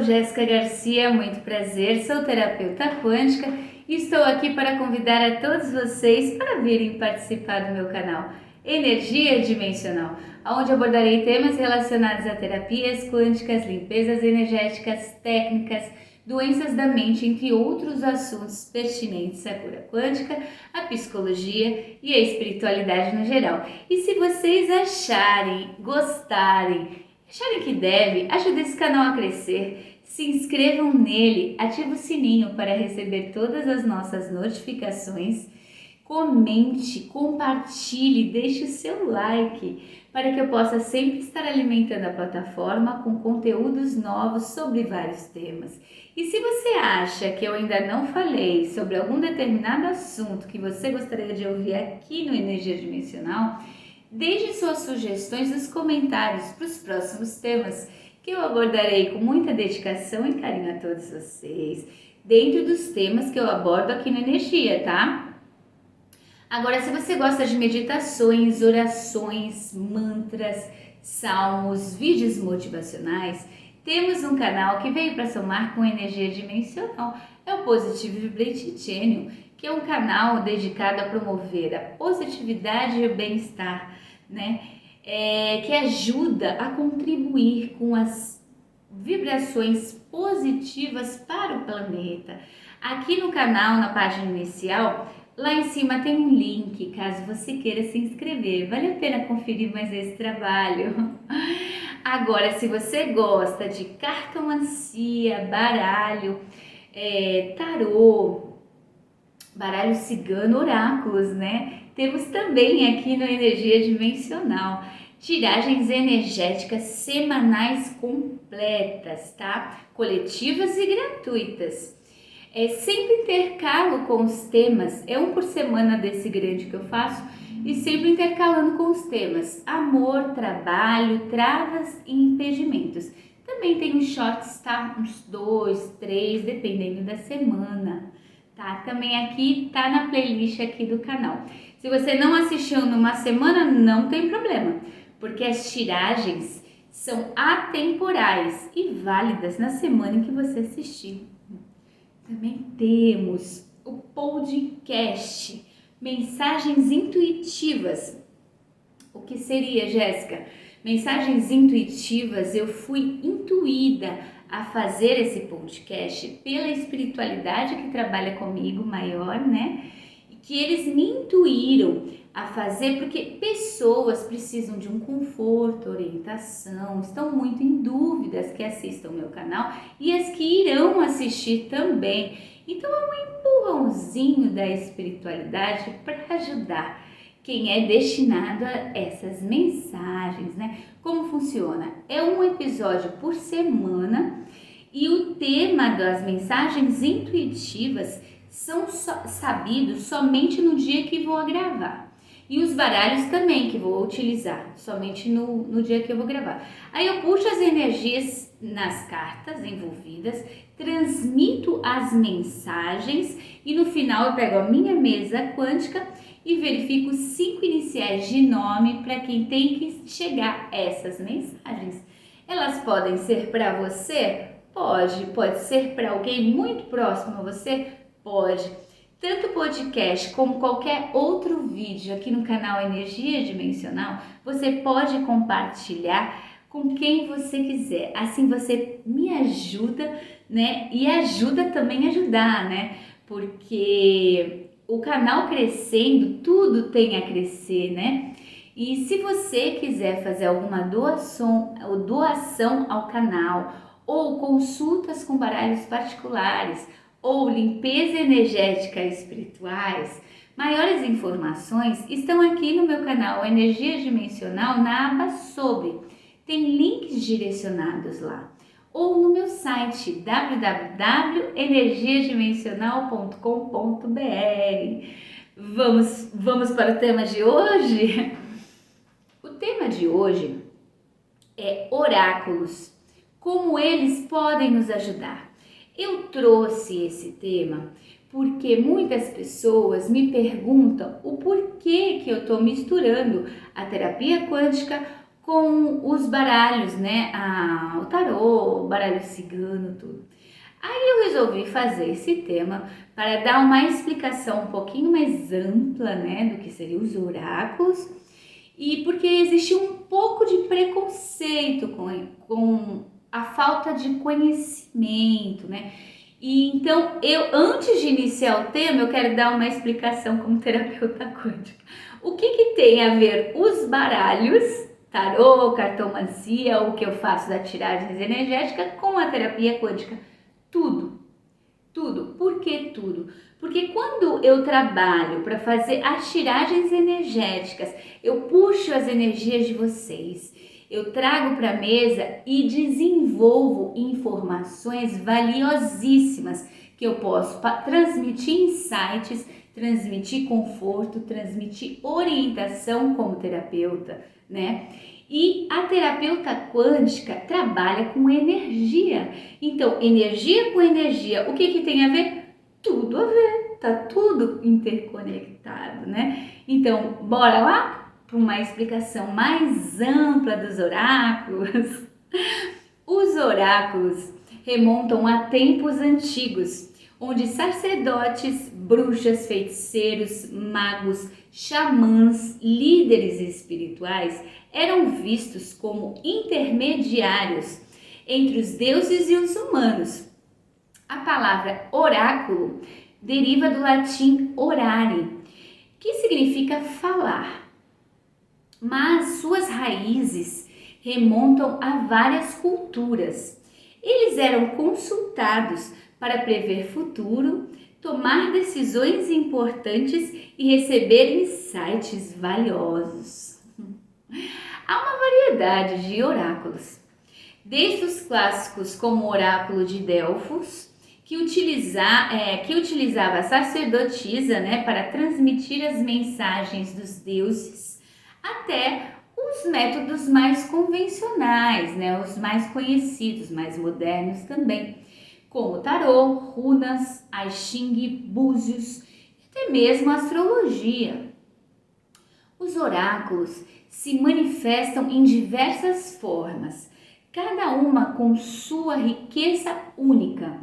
Jéssica Garcia, muito prazer, sou terapeuta quântica e estou aqui para convidar a todos vocês para virem participar do meu canal Energia Dimensional, onde abordarei temas relacionados a terapias quânticas, limpezas energéticas, técnicas, doenças da mente, entre outros assuntos pertinentes à cura quântica, à psicologia e à espiritualidade no geral. E se vocês gostarem que deve, ajude esse canal a crescer, se inscrevam nele, ative o sininho para receber todas as nossas notificações, comente, compartilhe, deixe o seu like, para que eu possa sempre estar alimentando a plataforma com conteúdos novos sobre vários temas. E se você acha que eu ainda não falei sobre algum determinado assunto que você gostaria de ouvir aqui no Energia Dimensional, deixe suas sugestões nos comentários para os próximos temas, que eu abordarei com muita dedicação e carinho a todos vocês, dentro dos temas que eu abordo aqui no Energia, tá? Agora, se você gosta de meditações, orações, mantras, salmos, vídeos motivacionais, temos um canal que veio para somar com Energia Dimensional, é o Positive Vibrate Channel, que é um canal dedicado a promover a positividade e o bem-estar, né? Que ajuda a contribuir com as vibrações positivas para o planeta. Aqui no canal, na página inicial, lá em cima tem um link, caso você queira se inscrever. Vale a pena conferir mais esse trabalho. Agora, se você gosta de cartomancia, baralho, tarô, baralho cigano, oráculos, né? Temos também aqui no Energia Dimensional tiragens energéticas semanais completas, tá? Coletivas e gratuitas. Sempre intercalo com os temas, é um por semana desse grande que eu faço, e sempre intercalando com os temas amor, trabalho, travas e impedimentos. Também tem uns shorts, tá? Uns 2, 3, dependendo da semana, tá? Também aqui tá na playlist aqui do canal. Se você não assistiu numa semana, não tem problema, porque as tiragens são atemporais e válidas na semana em que você assistir. Também temos o podcast Mensagens Intuitivas. O que seria, Jéssica? Mensagens intuitivas, eu fui intuída a fazer esse podcast pela espiritualidade que trabalha comigo, maior, né? E que eles me intuíram a fazer porque pessoas precisam de um conforto, orientação, estão muito em dúvidas que assistam o meu canal e as que irão assistir também. Então é um empurrãozinho da espiritualidade para ajudar quem é destinado a essas mensagens, né? Como funciona? É um episódio por semana e o tema das mensagens intuitivas são sabidos somente no dia que vou gravar. E os baralhos também que vou utilizar, somente no dia que eu vou gravar. Aí eu puxo as energias nas cartas envolvidas, transmito as mensagens e no final eu pego a minha mesa quântica e verifico 5 iniciais de nome para quem tem que chegar essas mensagens. Elas podem ser para você? Pode ser para alguém muito próximo a você? Pode. Tanto o podcast como qualquer outro vídeo aqui no canal Energia Dimensional, você pode compartilhar com quem você quiser. Assim você me ajuda, né? E ajuda também a ajudar, né? Porque o canal crescendo, tudo tem a crescer, né? E se você quiser fazer alguma doação ao canal, ou consultas com baralhos particulares, ou limpeza energética espirituais, maiores informações estão aqui no meu canal Energia Dimensional na aba Sobre. Tem links direcionados lá. Ou no meu site www.energiadimensional.com.br. Vamos para o tema de hoje? O tema de hoje é oráculos. Como eles podem nos ajudar? Eu trouxe esse tema porque muitas pessoas me perguntam o porquê que eu estou misturando a terapia quântica com os baralhos, né? O tarô, o baralho cigano, tudo. Aí eu resolvi fazer esse tema para dar uma explicação um pouquinho mais ampla, né, do que seriam os oráculos, e porque existe um pouco de preconceito com a falta de conhecimento, né? E então, antes de iniciar o tema, eu quero dar uma explicação como terapeuta quântica. O que tem a ver os baralhos, tarô, cartomancia, o que eu faço da tiragem energética com a terapia quântica? Tudo. Tudo. Por que tudo? Porque quando eu trabalho para fazer as tiragens energéticas, eu puxo as energias de vocês, eu trago para a mesa e desenvolvo informações valiosíssimas que eu posso transmitir insights, transmitir conforto, transmitir orientação como terapeuta, né? E a terapeuta quântica trabalha com energia. Então, energia com energia, o que tem a ver? Tudo a ver, tá tudo interconectado, né? Então, bora lá para uma explicação mais ampla dos oráculos. Os oráculos remontam a tempos antigos, onde sacerdotes, bruxas, feiticeiros, magos, xamãs, líderes espirituais eram vistos como intermediários entre os deuses e os humanos. A palavra oráculo deriva do latim orare, que significa falar, mas suas raízes remontam a várias culturas. Eles eram consultados para prever futuro, tomar decisões importantes e receber insights valiosos. Há uma variedade de oráculos, desde os clássicos como o oráculo de Delfos, que utilizava a sacerdotisa, né, para transmitir as mensagens dos deuses, até os métodos mais convencionais, né, os mais conhecidos, mais modernos também, como tarô, runas, I Ching, búzios, até mesmo a astrologia. Os oráculos se manifestam em diversas formas, cada uma com sua riqueza única.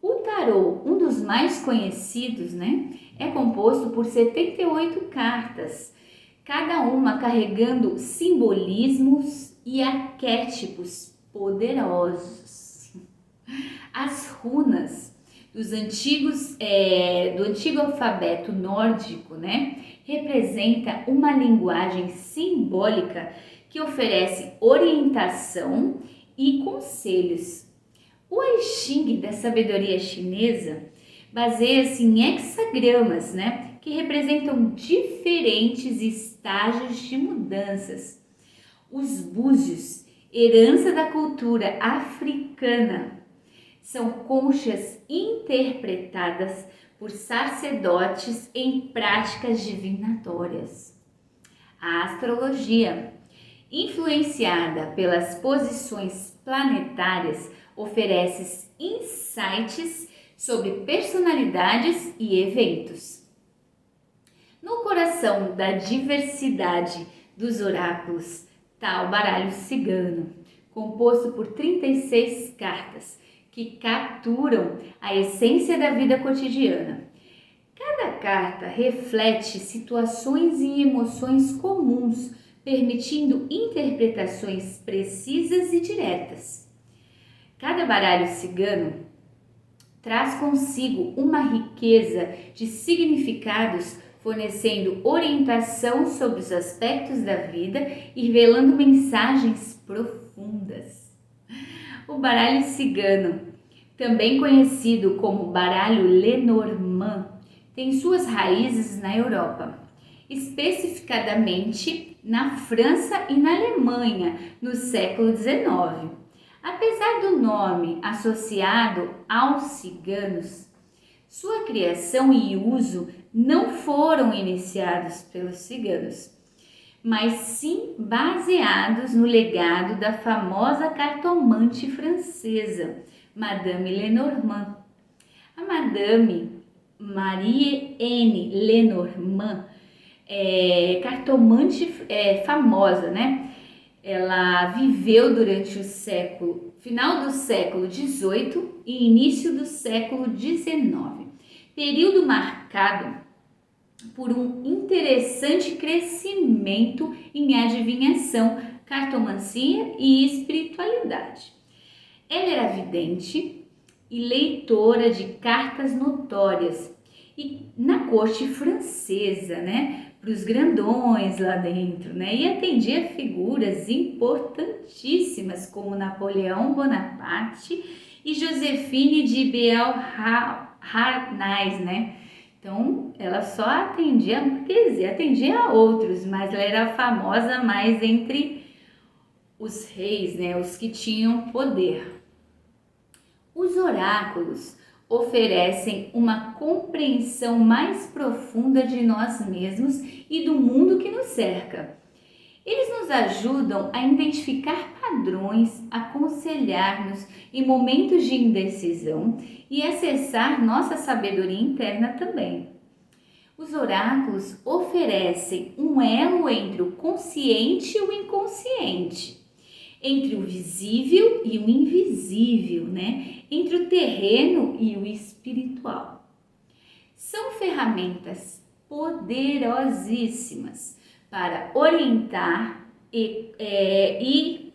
O tarô, um dos mais conhecidos, né, é composto por 78 cartas, cada uma carregando simbolismos e arquétipos poderosos. As runas do antigo alfabeto nórdico, né, representa uma linguagem simbólica que oferece orientação e conselhos. O I Ching da sabedoria chinesa baseia-se em hexagramas, né, que representam diferentes estágios de mudanças. Os búzios, herança da cultura africana, são conchas interpretadas por sacerdotes em práticas divinatórias. A astrologia, influenciada pelas posições planetárias, oferece insights sobre personalidades e eventos. No coração da diversidade dos oráculos está o baralho cigano, composto por 36 cartas, que capturam a essência da vida cotidiana. Cada carta reflete situações e emoções comuns, permitindo interpretações precisas e diretas. Cada baralho cigano traz consigo uma riqueza de significados, fornecendo orientação sobre os aspectos da vida e revelando mensagens profundas. O baralho cigano, também conhecido como baralho Lenormand, tem suas raízes na Europa, especificadamente na França e na Alemanha, no século XIX. Apesar do nome associado aos ciganos, sua criação e uso não foram iniciados pelos ciganos, mas sim baseados no legado da famosa cartomante francesa, Madame Lenormand. A Madame Marie-Anne Lenormand, cartomante famosa, né? Ela viveu durante final do século XVIII e início do século XIX, período marcado por um interessante crescimento em adivinhação, cartomancia e espiritualidade. Ela era vidente e leitora de cartas notórias e na corte francesa, para os grandões lá dentro, e atendia figuras importantíssimas como Napoleão Bonaparte e Joséphine de Beauharnais, Então, ela só atendia burguesia, atendia a outros, mas ela era famosa mais entre os reis, os que tinham poder. Os oráculos oferecem uma compreensão mais profunda de nós mesmos e do mundo que nos cerca. Eles nos ajudam a identificar padrões, aconselhar-nos em momentos de indecisão e acessar nossa sabedoria interna também. Os oráculos oferecem um elo entre o consciente e o inconsciente, entre o visível e o invisível, entre o terreno e o espiritual. São ferramentas poderosíssimas para orientar e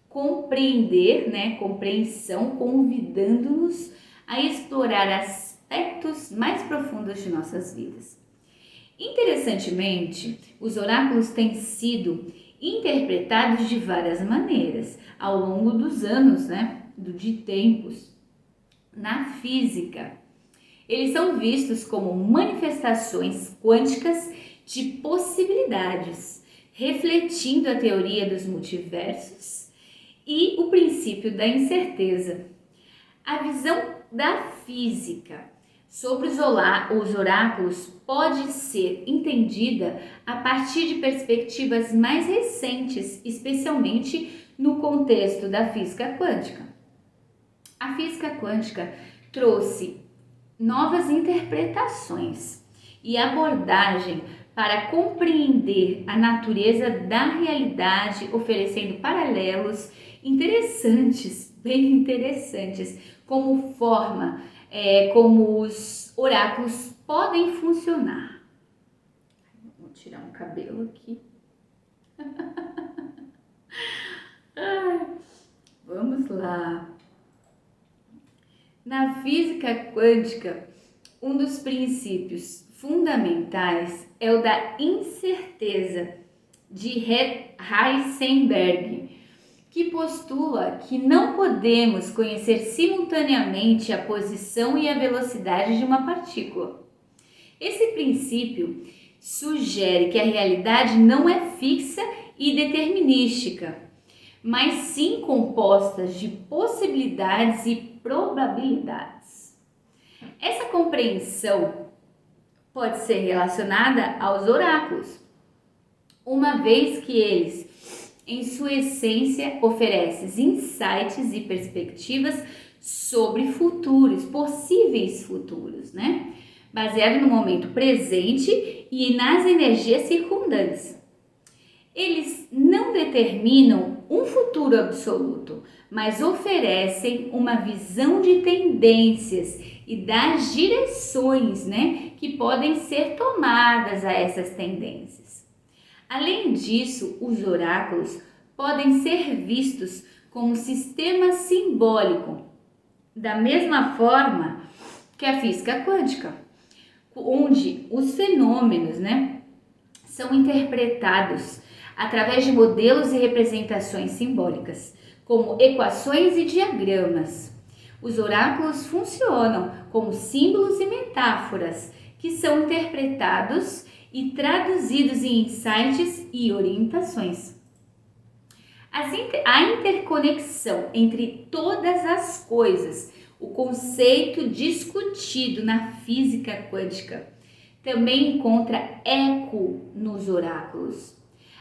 compreender, compreensão, convidando-nos a explorar aspectos mais profundos de nossas vidas. Interessantemente, os oráculos têm sido interpretados de várias maneiras ao longo dos anos, de tempos. Na física, eles são vistos como manifestações quânticas de possibilidades, refletindo a teoria dos multiversos e o princípio da incerteza. A visão da física sobre os oráculos pode ser entendida a partir de perspectivas mais recentes, especialmente no contexto da física quântica. A física quântica trouxe novas interpretações e abordagem para compreender a natureza da realidade, oferecendo paralelos interessantes, bem interessantes, como forma como os oráculos podem funcionar. Vou tirar um cabelo aqui. Vamos lá. Na física quântica, um dos princípios fundamentais é o da incerteza de Heisenberg, que postula que não podemos conhecer simultaneamente a posição e a velocidade de uma partícula. Esse princípio sugere que a realidade não é fixa e determinística, mas sim composta de possibilidades e probabilidades. Essa compreensão pode ser relacionada aos oráculos, uma vez que eles, em sua essência, oferecem insights e perspectivas sobre possíveis futuros, baseado no momento presente e nas energias circundantes. Eles não determinam um futuro absoluto, mas oferecem uma visão de tendências e das direções, que podem ser tomadas a essas tendências. Além disso, os oráculos podem ser vistos como sistema simbólico, da mesma forma que a física quântica, onde os fenômenos, são interpretados através de modelos e representações simbólicas, como equações e diagramas. Os oráculos funcionam como símbolos e metáforas que são interpretados e traduzidos em insights e orientações. A interconexão entre todas as coisas, o conceito discutido na física quântica, também encontra eco nos oráculos.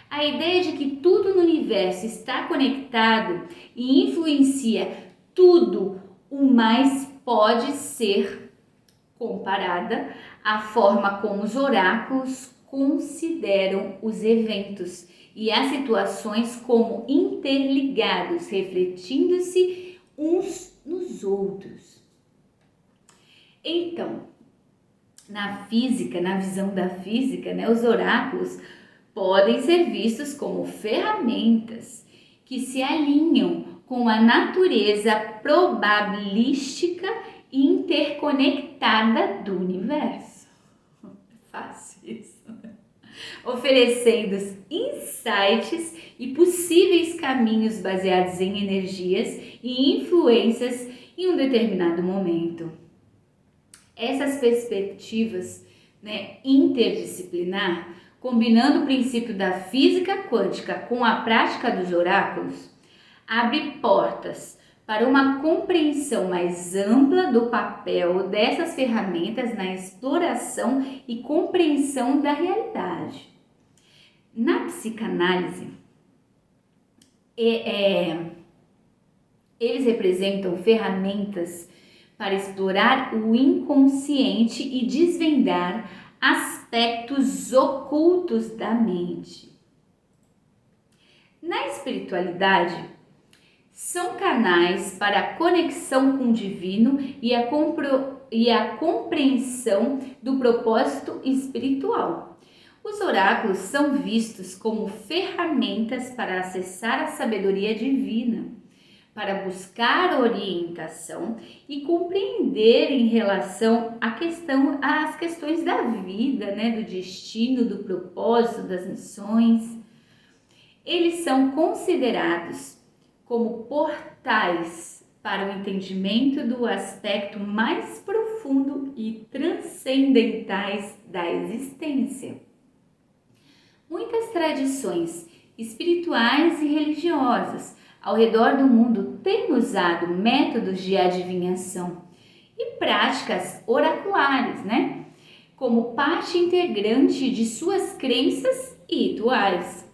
A ideia de que tudo no universo está conectado e influencia tudo o mais pode ser comparada à forma como os oráculos consideram os eventos e as situações como interligados, refletindo-se uns nos outros. Então, na física, na visão da física, né, os oráculos podem ser vistos como ferramentas que se alinham com a natureza probabilística e interconectada do universo. Fácil isso. Oferecendo insights e possíveis caminhos baseados em energias e influências em um determinado momento. Essas perspectivas, né, interdisciplinar, combinando o princípio da física quântica com a prática dos oráculos, abre portas para uma compreensão mais ampla do papel dessas ferramentas na exploração e compreensão da realidade. Na psicanálise, eles representam ferramentas para explorar o inconsciente e desvendar aspectos ocultos da mente. Na espiritualidade, são canais para a conexão com o divino e a compreensão do propósito espiritual. Os oráculos são vistos como ferramentas para acessar a sabedoria divina, para buscar orientação e compreender em relação às questões da vida, né, do destino, do propósito, das missões. Eles são considerados como portais para o entendimento do aspecto mais profundo e transcendentais da existência. Muitas tradições espirituais e religiosas ao redor do mundo têm usado métodos de adivinhação e práticas oraculares, né, como parte integrante de suas crenças e rituais.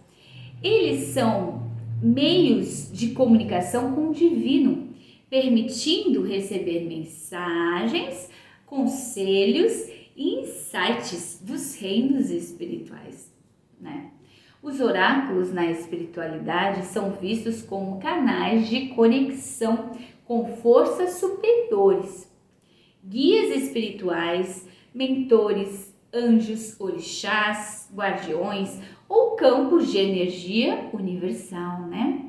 Eles são meios de comunicação com o divino, permitindo receber mensagens, conselhos e insights dos reinos espirituais, né? Os oráculos na espiritualidade são vistos como canais de conexão com forças superiores, guias espirituais, mentores, anjos, orixás, guardiões ou campos de energia universal, né?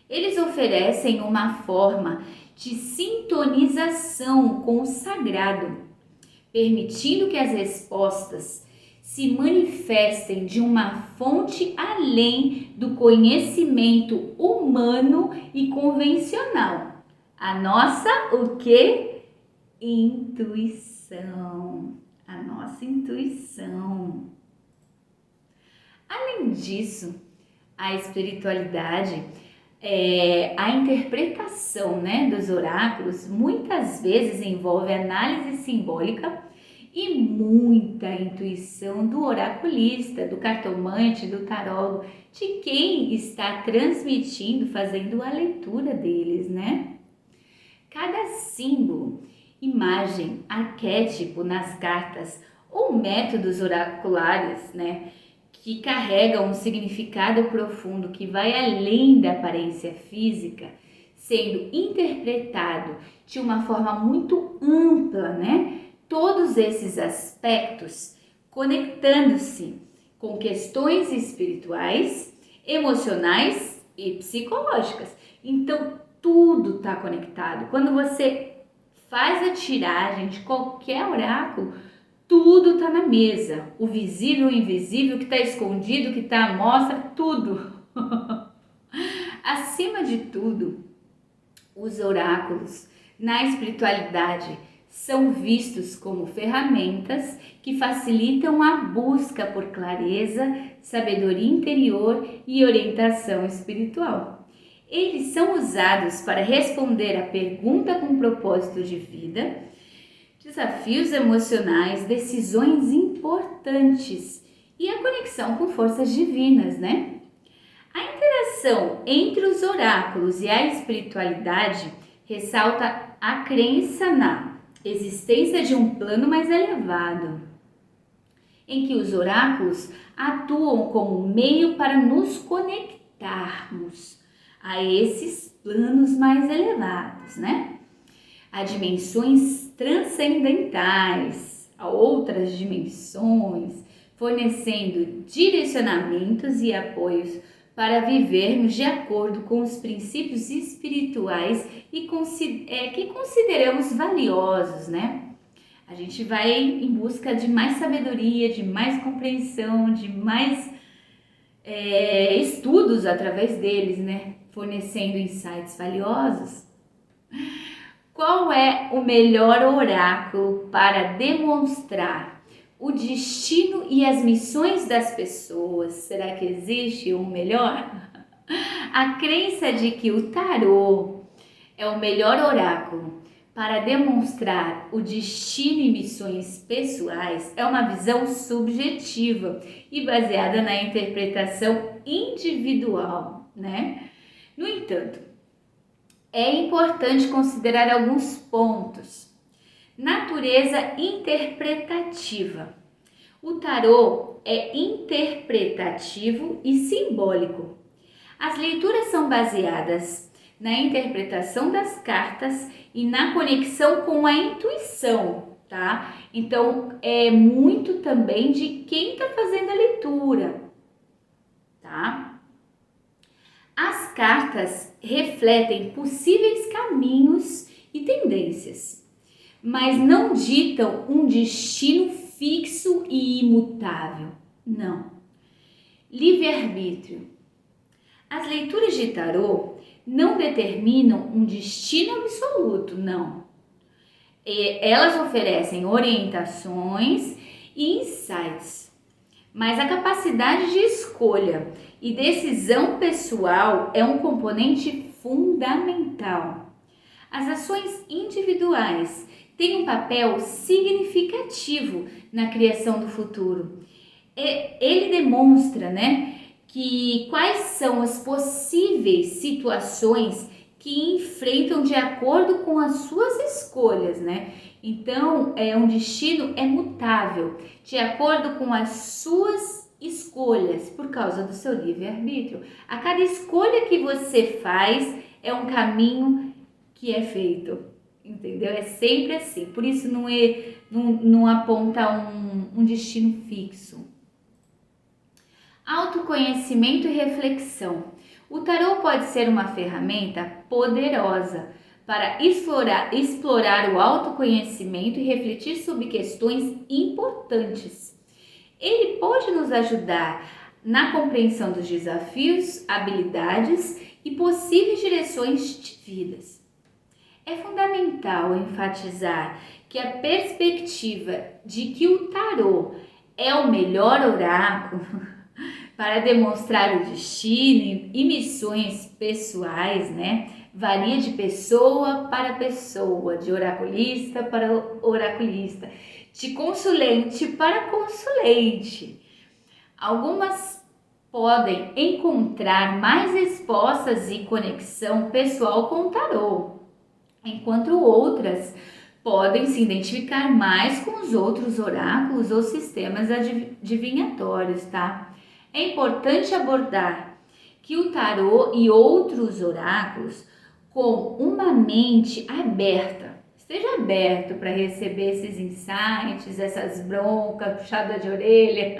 Eles oferecem uma forma de sintonização com o sagrado, permitindo que as respostas se manifestem de uma fonte além do conhecimento humano e convencional. A nossa, o quê? Intuição. A nossa intuição. Além disso, a espiritualidade, a interpretação, né, dos oráculos muitas vezes envolve análise simbólica e muita intuição do oraculista, do cartomante, do tarólogo, de quem está transmitindo, fazendo a leitura deles, né? Cada símbolo, imagem, arquétipo nas cartas ou métodos oraculares, né, que carregam um significado profundo que vai além da aparência física, sendo interpretado de uma forma muito ampla, né? Todos esses aspectos conectando-se com questões espirituais, emocionais e psicológicas. Então, tudo está conectado. Quando você faz a tiragem de qualquer oráculo, tudo está na mesa. O visível, o invisível, o que está escondido, o que está à mostra, tudo. Acima de tudo, os oráculos na espiritualidade são vistos como ferramentas que facilitam a busca por clareza, sabedoria interior e orientação espiritual. Eles são usados para responder a pergunta com propósito de vida, desafios emocionais, decisões importantes e a conexão com forças divinas, né? A interação entre os oráculos e a espiritualidade ressalta a crença na existência de um plano mais elevado, em que os oráculos atuam como meio para nos conectarmos a esses planos mais elevados, né? A dimensões transcendentais, a outras dimensões, fornecendo direcionamentos e apoios para vivermos de acordo com os princípios espirituais e que consideramos valiosos, né? A gente vai em busca de mais sabedoria, de mais compreensão, de mais estudos através deles, né? Fornecendo insights valiosos. Qual é o melhor oráculo para demonstrar o destino e as missões das pessoas? Será que existe um melhor? A crença de que o tarô é o melhor oráculo para demonstrar o destino e missões pessoais é uma visão subjetiva e baseada na interpretação individual, né? No entanto, é importante considerar alguns pontos. Natureza interpretativa. O tarô é interpretativo e simbólico. As leituras são baseadas na interpretação das cartas e na conexão com a intuição, tá? Então, é muito também de quem está fazendo a leitura, tá? As cartas refletem possíveis caminhos e tendências, mas não ditam um destino fixo e imutável, não. Livre-arbítrio. As leituras de tarô não determinam um destino absoluto, não. Elas oferecem orientações e insights, mas a capacidade de escolha e decisão pessoal é um componente fundamental. As ações individuais têm um papel significativo na criação do futuro. Ele demonstra, né, que quais são as possíveis situações que enfrentam de acordo com as suas escolhas, né? Então, um destino é mutável, de acordo com as suas escolhas, por causa do seu livre-arbítrio. A cada escolha que você faz é um caminho que é feito, entendeu? É sempre assim, por isso não aponta um destino fixo. Autoconhecimento e reflexão. O tarô pode ser uma ferramenta poderosa para explorar o autoconhecimento e refletir sobre questões importantes. Ele pode nos ajudar na compreensão dos desafios, habilidades e possíveis direções de vidas. É fundamental enfatizar que a perspectiva de que o tarô é o melhor oráculo para demonstrar o destino e missões pessoais, né? Varia de pessoa para pessoa, de oraculista para oraculista, de consulente para consulente. Algumas podem encontrar mais respostas e conexão pessoal com o tarô, enquanto outras podem se identificar mais com os outros oráculos ou sistemas adivinhatórios, tá? É importante abordar que o tarô e outros oráculos com uma mente aberta. Esteja aberto para receber esses insights, essas broncas, puxada de orelha,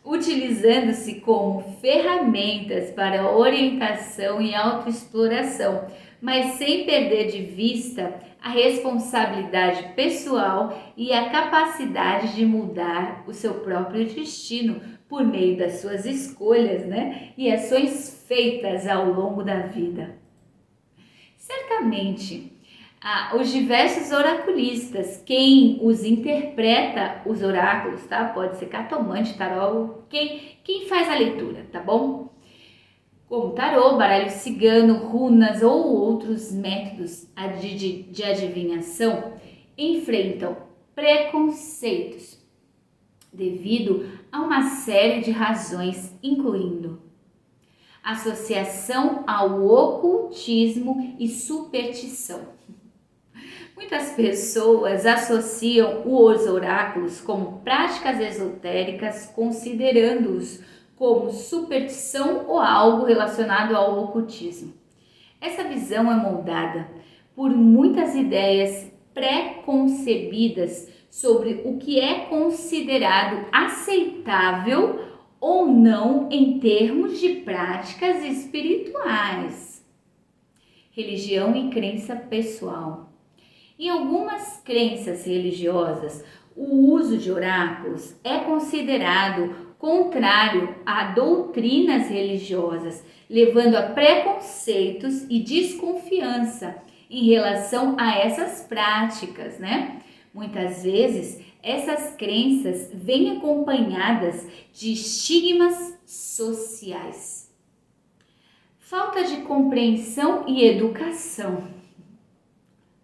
utilizando-se como ferramentas para orientação e autoexploração, mas sem perder de vista a responsabilidade pessoal e a capacidade de mudar o seu próprio destino por meio das suas escolhas, né? E ações feitas ao longo da vida. Certamente, os diversos oraculistas, quem os interpreta, os oráculos, tá? Pode ser cartomante, tarô, quem faz a leitura, tá bom? Como tarô, baralho cigano, runas ou outros métodos de adivinhação, enfrentam preconceitos devido a uma série de razões, incluindo associação ao ocultismo e superstição. Muitas pessoas associam os oráculos como práticas esotéricas, considerando-os como superstição ou algo relacionado ao ocultismo. Essa visão é moldada por muitas ideias pré-concebidas sobre o que é considerado aceitável ou não em termos de práticas espirituais, religião e crença pessoal. Em algumas crenças religiosas, o uso de oráculos é considerado contrário a doutrinas religiosas, levando a preconceitos e desconfiança em relação a essas práticas, né? Muitas vezes, essas crenças vêm acompanhadas de estigmas sociais. Falta de compreensão e educação.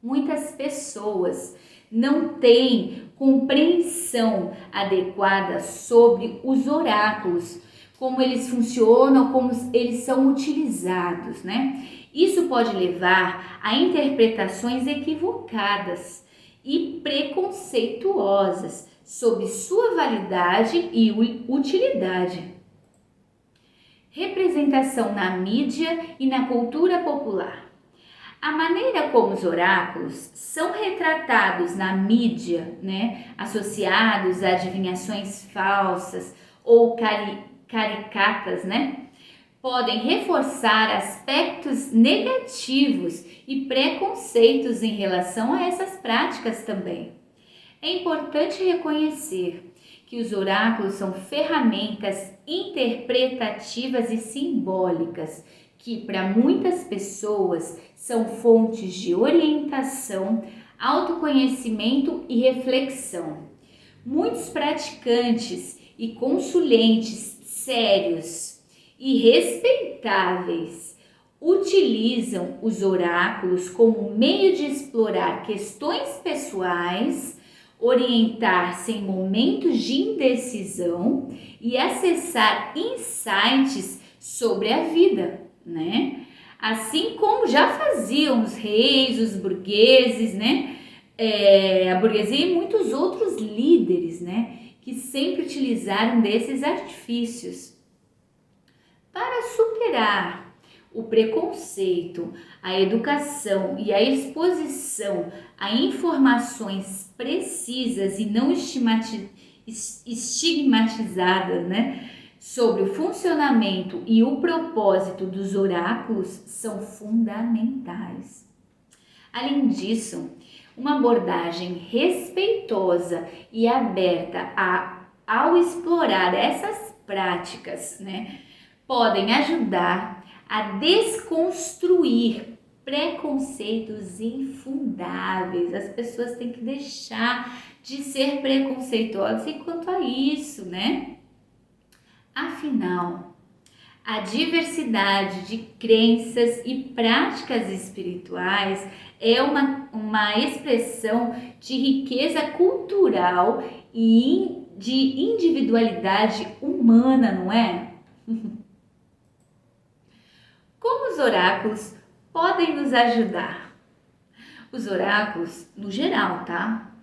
Muitas pessoas não têm compreensão adequada sobre os oráculos, como eles funcionam, como eles são utilizados, né? Isso pode levar a interpretações equivocadas e preconceituosas sobre sua validade e utilidade. Representação na mídia e na cultura popular. A maneira como os oráculos são retratados na mídia, né, associados a adivinhações falsas ou caricatas, né, podem reforçar aspectos negativos e preconceitos em relação a essas práticas também. É importante reconhecer que os oráculos são ferramentas interpretativas e simbólicas que, para muitas pessoas, são fontes de orientação, autoconhecimento e reflexão. Muitos praticantes e consulentes sérios e respeitáveis utilizam os oráculos como meio de explorar questões pessoais, orientar-se em momentos de indecisão e acessar insights sobre a vida, né? Assim como já faziam os reis, os burgueses, né? A burguesia e muitos outros líderes, né? Que sempre utilizaram desses artifícios. Para superar o preconceito, a educação e a exposição a informações precisas e não estigmatizadas, né, sobre o funcionamento e o propósito dos oráculos são fundamentais. Além disso, uma abordagem respeitosa e aberta ao explorar essas práticas, né, podem ajudar a desconstruir preconceitos infundáveis. As pessoas têm que deixar de ser preconceituosas quanto a isso, né? Afinal, a diversidade de crenças e práticas espirituais é uma expressão de riqueza cultural e de individualidade humana, não é? Como os oráculos podem nos ajudar? Os oráculos, no geral, tá?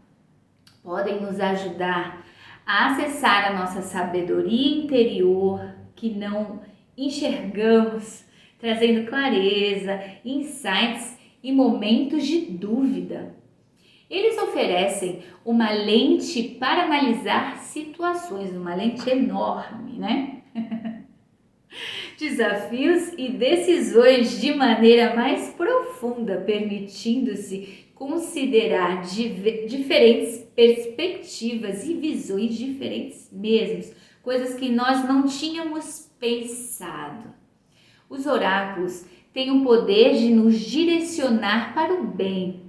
Podem nos ajudar a acessar a nossa sabedoria interior que não enxergamos, trazendo clareza, insights e momentos de dúvida. Eles oferecem uma lente para analisar situações, uma lente enorme, né? Desafios e decisões de maneira mais profunda, permitindo-se considerar diferentes perspectivas e visões diferentes mesmo, coisas que nós não tínhamos pensado. Os oráculos têm o poder de nos direcionar para o bem,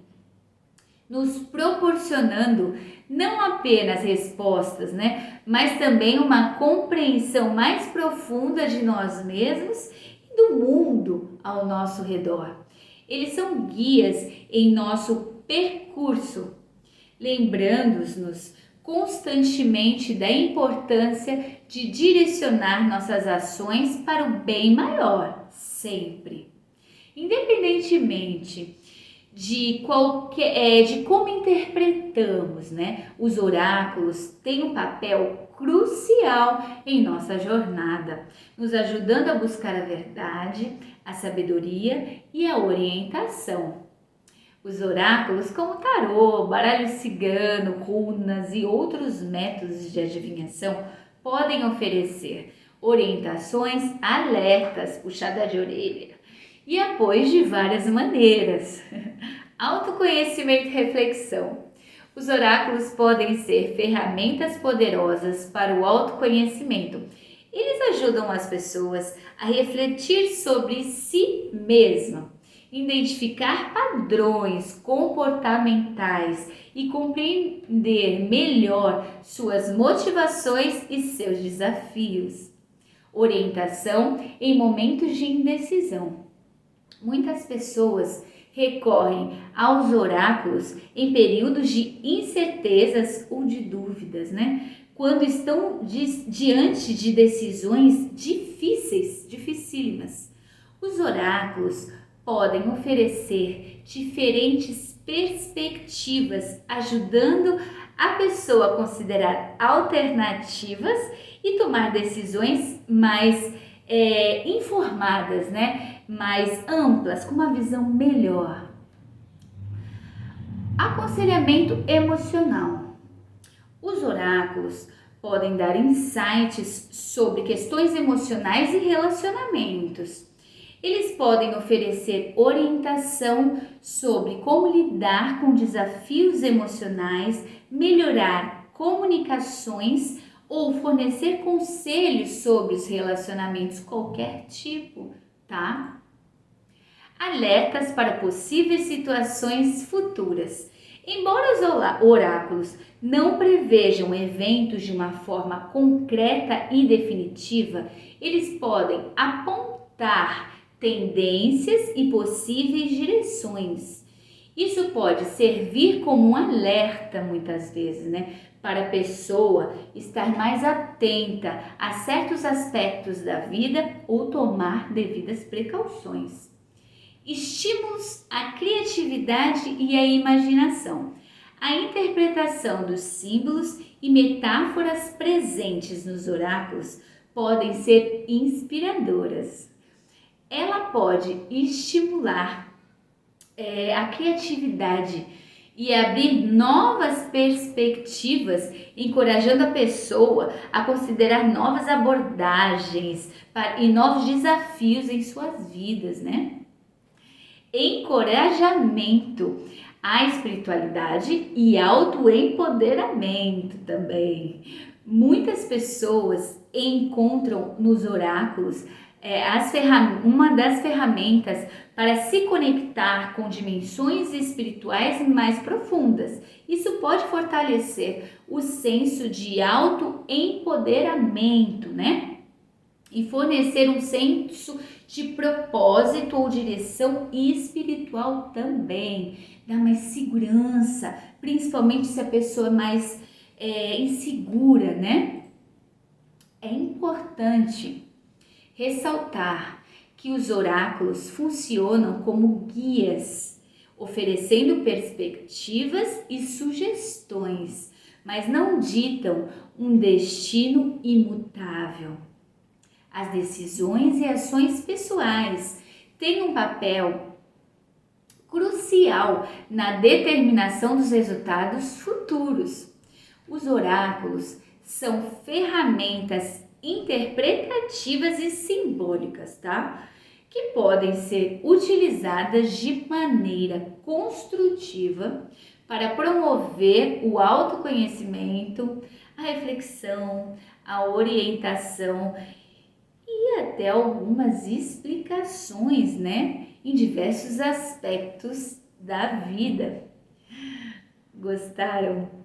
nos proporcionando não apenas respostas, né, mas também uma compreensão mais profunda de nós mesmos e do mundo ao nosso redor. Eles são guias em nosso percurso, lembrando-nos constantemente da importância de direcionar nossas ações para o bem maior, sempre. Independentemente de como interpretamos, né? Os oráculos têm um papel crucial em nossa jornada, nos ajudando a buscar a verdade, a sabedoria e a orientação. Os oráculos, como tarô, baralho cigano, runas e outros métodos de adivinhação, podem oferecer orientações, alertas, puxada de orelha e apoio de várias maneiras. Autoconhecimento e reflexão. Os oráculos podem ser ferramentas poderosas para o autoconhecimento. Eles ajudam as pessoas a refletir sobre si mesma, identificar padrões comportamentais e compreender melhor suas motivações e seus desafios. Orientação em momentos de indecisão. Muitas pessoas recorrem aos oráculos em períodos de incertezas ou de dúvidas, né? Quando estão diante de decisões dificílimas. Os oráculos podem oferecer diferentes perspectivas, ajudando a pessoa a considerar alternativas e tomar decisões mais informadas, né? Mais amplas, com uma visão melhor. Aconselhamento emocional. Os oráculos podem dar insights sobre questões emocionais e relacionamentos. Eles podem oferecer orientação sobre como lidar com desafios emocionais, melhorar comunicações ou fornecer conselhos sobre os relacionamentos, qualquer tipo, tá? Alertas para possíveis situações futuras. Embora os oráculos não prevejam eventos de uma forma concreta e definitiva, eles podem apontar tendências e possíveis direções. Isso pode servir como um alerta muitas vezes, né? Para a pessoa estar mais atenta a certos aspectos da vida ou tomar devidas precauções. Estímulos à criatividade e à imaginação. A interpretação dos símbolos e metáforas presentes nos oráculos podem ser inspiradoras. Ela pode estimular a criatividade e abrir novas perspectivas, encorajando a pessoa a considerar novas abordagens e novos desafios em suas vidas, né? Encorajamento à espiritualidade e autoempoderamento também. Muitas pessoas encontram nos oráculos uma das ferramentas para se conectar com dimensões espirituais mais profundas. Isso pode fortalecer o senso de autoempoderamento, né? E fornecer um senso de propósito ou direção espiritual também. Dá mais segurança, principalmente se a pessoa é mais insegura, né? É importante ressaltar que os oráculos funcionam como guias, oferecendo perspectivas e sugestões, mas não ditam um destino imutável. As decisões e ações pessoais têm um papel crucial na determinação dos resultados futuros. Os oráculos são ferramentas interpretativas e simbólicas, tá? Que podem ser utilizadas de maneira construtiva para promover o autoconhecimento, a reflexão, a orientação e até algumas explicações, né, em diversos aspectos da vida. Gostaram?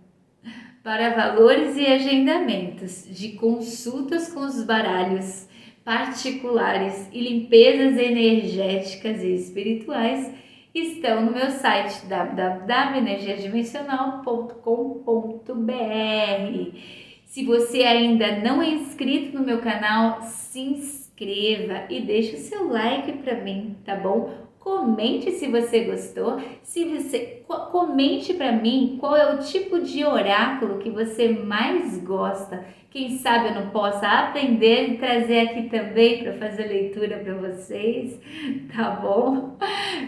Para valores e agendamentos de consultas com os baralhos particulares e limpezas energéticas e espirituais, estão no meu site www.energiadimensional.com.br. Se você ainda não é inscrito no meu canal, se inscreva e deixe o seu like para mim, tá bom? Comente se você gostou, comente para mim qual é o tipo de oráculo que você mais gosta. Quem sabe eu não possa aprender e trazer aqui também para fazer leitura para vocês, tá bom?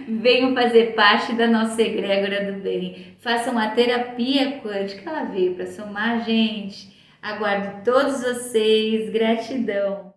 Venham fazer parte da nossa egrégora do bem. Façam a terapia quântica, ela veio para somar a gente. Aguardo todos vocês, gratidão.